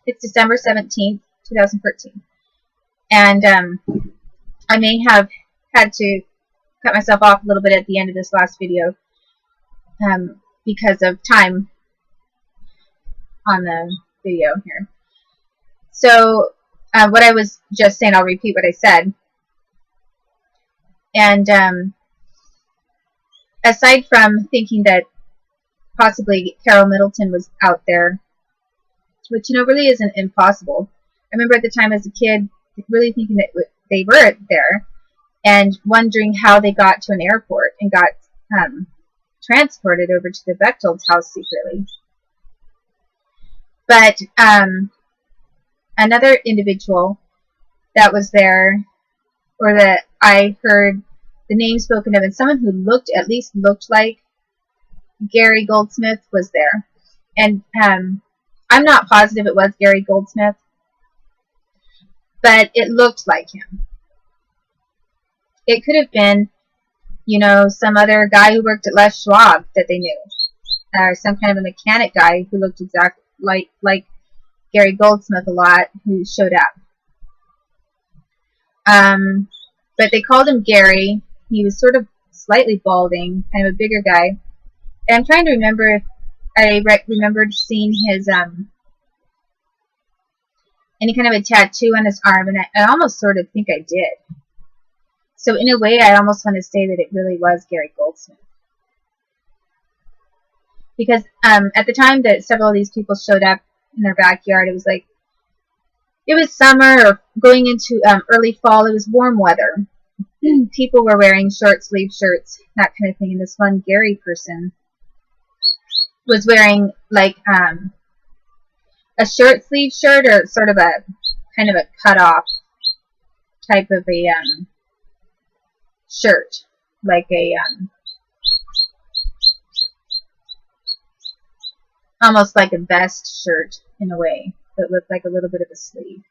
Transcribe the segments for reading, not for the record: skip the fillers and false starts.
It's December 17th, 2014. And I may have had to cut myself off a little bit at the end of this last video because of time on the video here. So what I was just saying, I'll repeat what I said. And aside from thinking that possibly Carol Middleton was out there, which, you know, really isn't impossible. I remember at the time as a kid really thinking that they were there and wondering how they got to an airport and got transported over to the Bechtold's house secretly. But another individual that was there, or that I heard the name spoken of, and someone who at least looked like Gary Goldsmith was there. And I'm not positive it was Gary Goldsmith, but it looked like him. It could have been, you know, some other guy who worked at Les Schwab that they knew, or some kind of a mechanic guy who looked exactly like Gary Goldsmith a lot, who showed up. But they called him Gary. He was sort of slightly balding, kind of a bigger guy. And I'm trying to remember if I remembered seeing his any kind of a tattoo on his arm, and I almost sort of think I did. So in a way, I almost want to say that it really was Gary Goldsmith. Because at the time that several of these people showed up in their backyard, it was like, it was summer or going into early fall. It was warm weather. People were wearing short sleeve shirts, that kind of thing. And this one Gary person was wearing like a short sleeve shirt, or sort of a kind of a cut off type of a shirt, like a almost like a vest shirt in a way, but with like a little bit of a sleeve.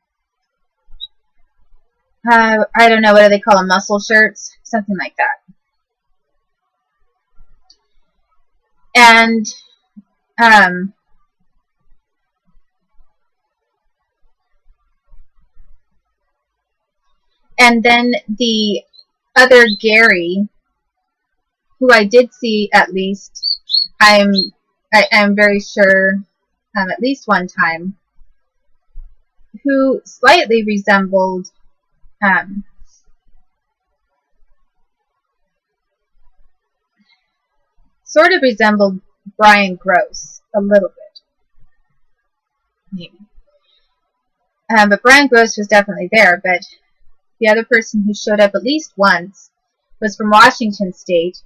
I don't know, what do they call them? Muscle shirts? Something like that. And then the other Gary, who I did see at least, I'm very sure, at least one time, who slightly resembled sort of resembled Brian Gross a little bit, maybe. But Brian Gross was definitely there. But the other person who showed up at least once was from Washington State,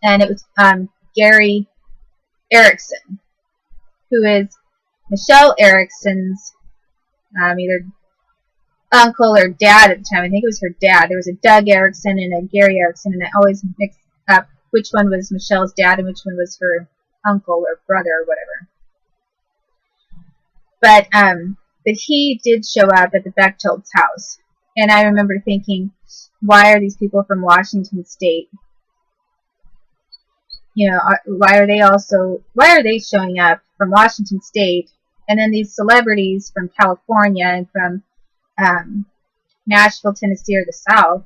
and it was Gary Erickson, who is Michelle Erickson's either uncle or dad at the time. I think it was her dad. There was a Doug Erickson and a Gary Erickson, and I always mixed up which one was Michelle's dad and which one was her uncle or brother or whatever. But he did show up at the Bechtold's house, and I remember thinking, why are these people from Washington State? You know, why are they showing up from Washington State? And then these celebrities from California and from Nashville, Tennessee, or the South,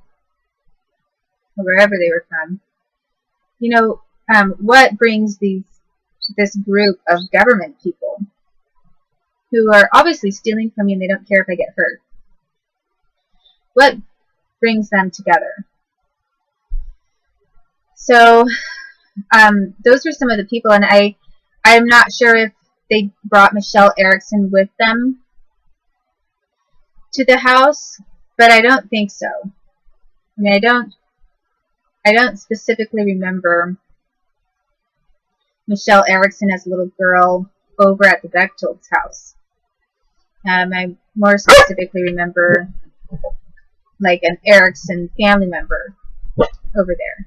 or wherever they were from. You know, what brings this group of government people who are obviously stealing from you and they don't care if I get hurt? What brings them together? So, those were some of the people, and I'm not sure if they brought Michelle Erickson with them to the house, but I don't think so. I mean, I don't specifically remember Michelle Erickson as a little girl over at the Bechtold's house. I more specifically remember like an Erickson family member over there.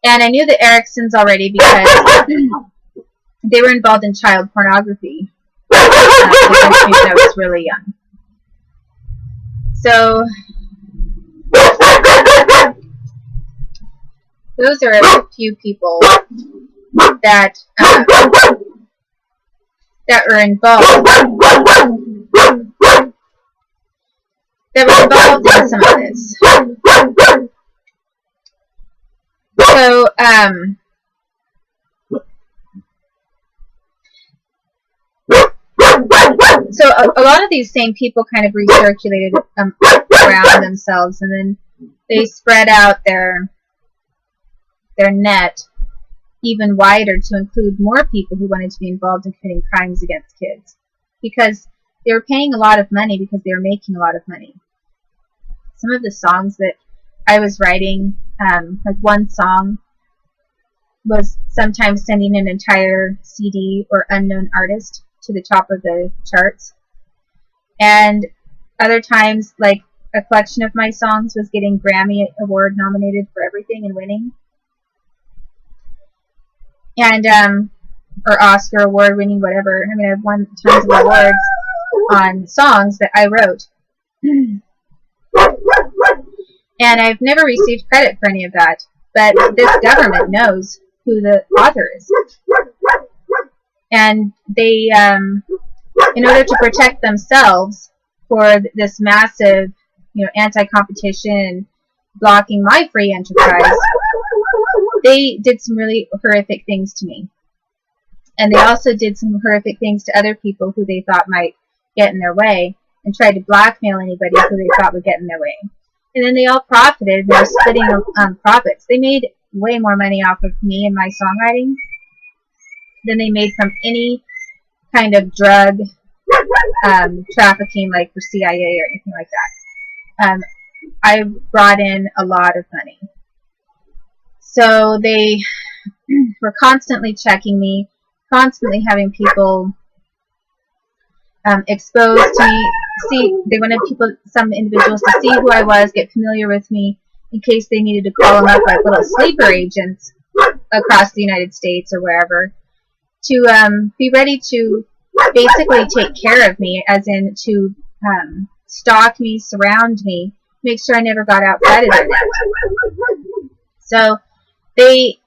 And I knew the Ericksons already because they were involved in child pornography when I was really young. So those are a few people that that were involved in some of this. So a lot of these same people kind of recirculated around themselves, and then they spread out their net even wider to include more people who wanted to be involved in committing crimes against kids, because they were paying a lot of money because they were making a lot of money. Some of the songs that I was writing, like one song was sometimes sending an entire CD or unknown artist to the top of the charts, and other times, like, a collection of my songs was getting Grammy Award nominated for everything and winning, and or Oscar Award winning, whatever. I mean, I've won tons of awards on songs that I wrote, and I've never received credit for any of that, but this government knows who the author is, and they, in order to protect themselves for this massive, anti-competition, blocking my free enterprise, they did some really horrific things to me. And they also did some horrific things to other people who they thought might get in their way, and tried to blackmail anybody who they thought would get in their way. And then they all profited, and they were splitting profits. They made way more money off of me and my songwriting than they made from any kind of drug trafficking, like for CIA or anything like that. I brought in a lot of money. So they were constantly checking me, constantly having people exposed to me. They wanted some individuals to see who I was, get familiar with me, in case they needed to call them up like little sleeper agents across the United States or wherever, to be ready to basically take care of me, as in to stalk me, surround me, make sure I never got outside of their net. So they,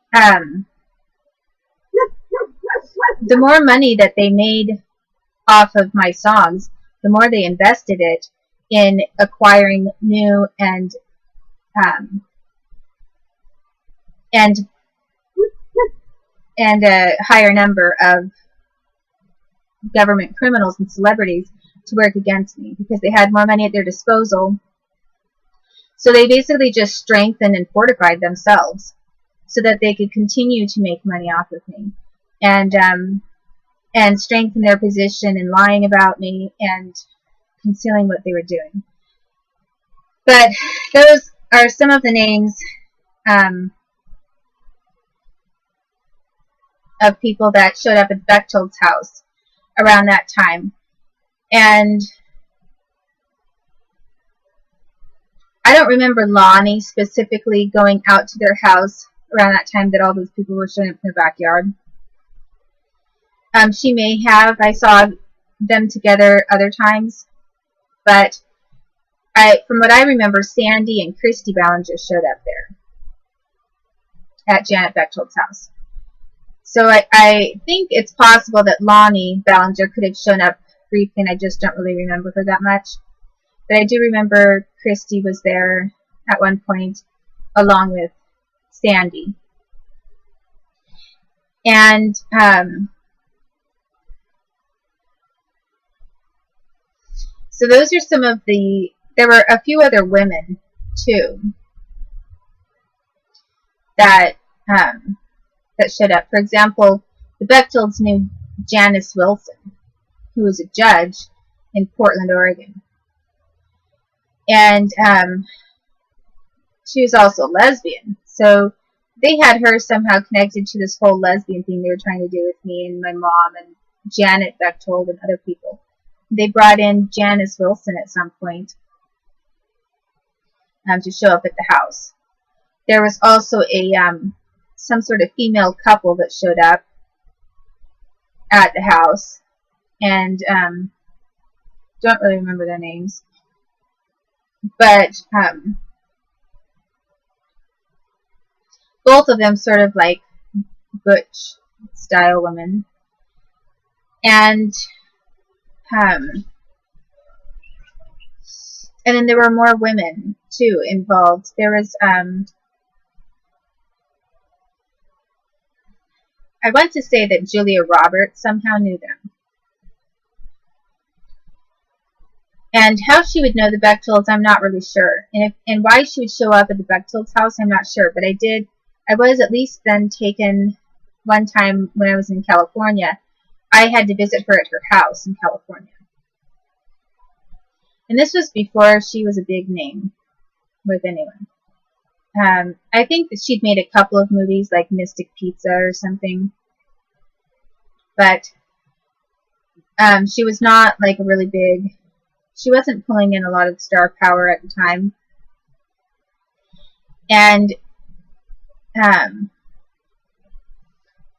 the more money that they made off of my songs, the more they invested it in acquiring new and a higher number of government criminals and celebrities to work against me, because they had more money at their disposal. So they basically just strengthened and fortified themselves so that they could continue to make money off of me, and strengthen their position in lying about me and concealing what they were doing. But those are some of the names of people that showed up at Bechtold's house around that time. And I don't remember Lonnie specifically going out to their house around that time that all those people were showing up in their backyard. She may have. I saw them together other times. But from what I remember, Sandy and Christy Ballinger showed up there at Janet Bechtold's house. So I think it's possible that Lonnie Ballinger could have shown up briefly, and I just don't really remember her that much. But I do remember Christy was there at one point, along with Sandy. And so those are some of the... There were a few other women, too, that showed up. For example, the Bechtolds knew Janice Wilson, who was a judge in Portland, Oregon. And she was also lesbian. So they had her somehow connected to this whole lesbian thing they were trying to do with me and my mom and Janet Bechtold and other people. They brought in Janice Wilson at some point to show up at the house. There was also a some sort of female couple that showed up at the house, and don't really remember their names, but both of them sort of like butch style women. And then there were more women too involved. There was I want to say that Julia Roberts somehow knew them. And how she would know the Bechtels, I'm not really sure. And why she would show up at the Bechtels' house, I'm not sure. But I was at least then taken one time when I was in California. I had to visit her at her house in California. And this was before she was a big name with anyone. I think that she'd made a couple of movies like Mystic Pizza or something. But she was not like a really big... She wasn't pulling in a lot of star power at the time. And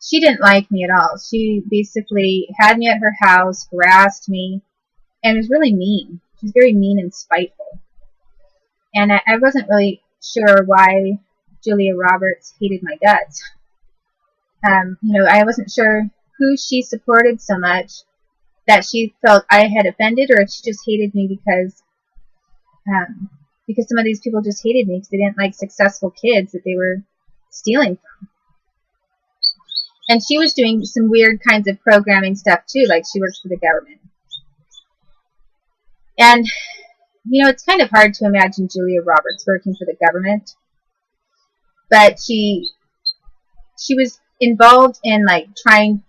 she didn't like me at all. She basically had me at her house, harassed me, and was really mean. She was very mean and spiteful. And I wasn't really sure why Julia Roberts hated my guts. I wasn't sure who she supported so much that she felt I had offended, or if she just hated me because some of these people just hated me because they didn't like successful kids that they were stealing from. And she was doing some weird kinds of programming stuff too, like she works for the government. And, it's kind of hard to imagine Julia Roberts working for the government. But she was involved in, like, trying,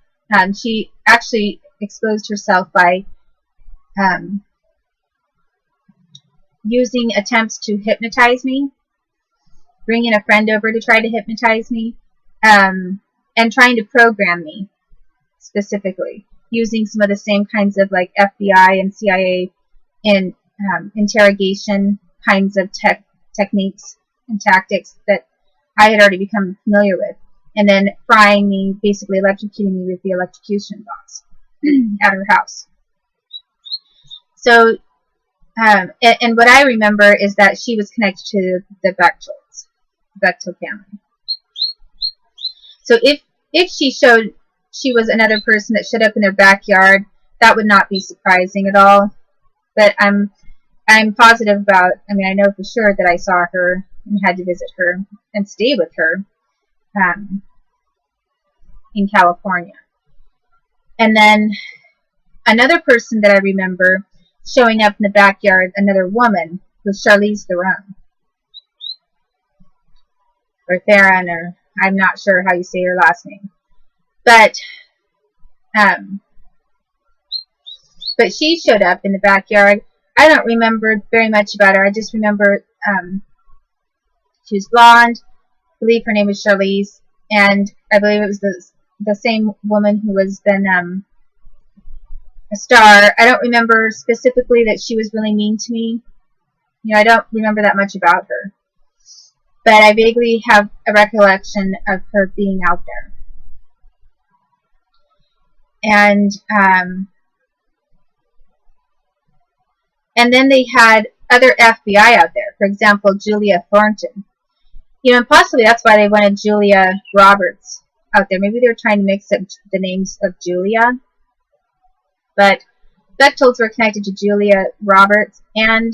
she actually exposed herself by using attempts to hypnotize me, bringing a friend over to try to hypnotize me, and trying to program me specifically, using some of the same kinds of like FBI and CIA and interrogation kinds of techniques and tactics that I had already become familiar with, and then frying me, basically electrocuting me with the electrocution box at her house. So, and what I remember is that she was connected to the Bechtel family. So if she was another person that showed up in their backyard, that would not be surprising at all. But I'm positive about, I know for sure that I saw her and had to visit her and stay with her in California. And then another person that I remember showing up in the backyard, another woman, was Charlize Theron. Or Theron, or I'm not sure how you say her last name. But she showed up in the backyard. I don't remember very much about her. I just remember she was blonde. I believe her name was Charlize. And I believe it was the same woman who was then a star. I don't remember specifically that she was really mean to me. I don't remember that much about her. But I vaguely have a recollection of her being out there. And then they had other FBI out there. For example, Julia Thornton. And possibly that's why they wanted Julia Roberts out there. Maybe they were trying to mix up the names of Julia. But Bechtels were connected to Julia Roberts and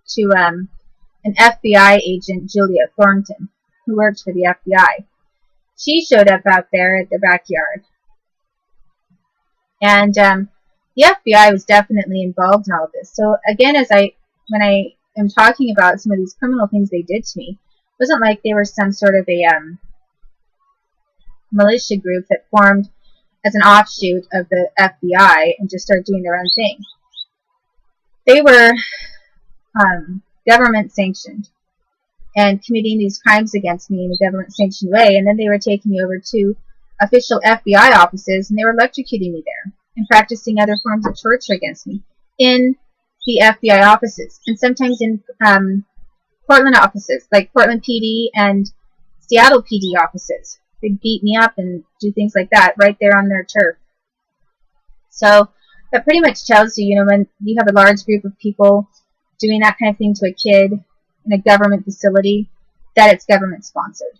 to an FBI agent, Julia Thornton, who worked for the FBI. She showed up out there at the backyard. And the FBI was definitely involved in all of this. So again, when I am talking about some of these criminal things they did to me, it wasn't like they were some sort of a militia group that formed as an offshoot of the FBI and just started doing their own thing. They were government sanctioned and committing these crimes against me in a government sanctioned way, and then they were taking me over to official FBI offices and they were electrocuting me there and practicing other forms of torture against me in the FBI offices, and sometimes in Portland offices, like Portland PD and Seattle PD offices. They'd beat me up and do things like that right there on their turf. So that pretty much tells you, when you have a large group of people doing that kind of thing to a kid in a government facility, that it's government sponsored.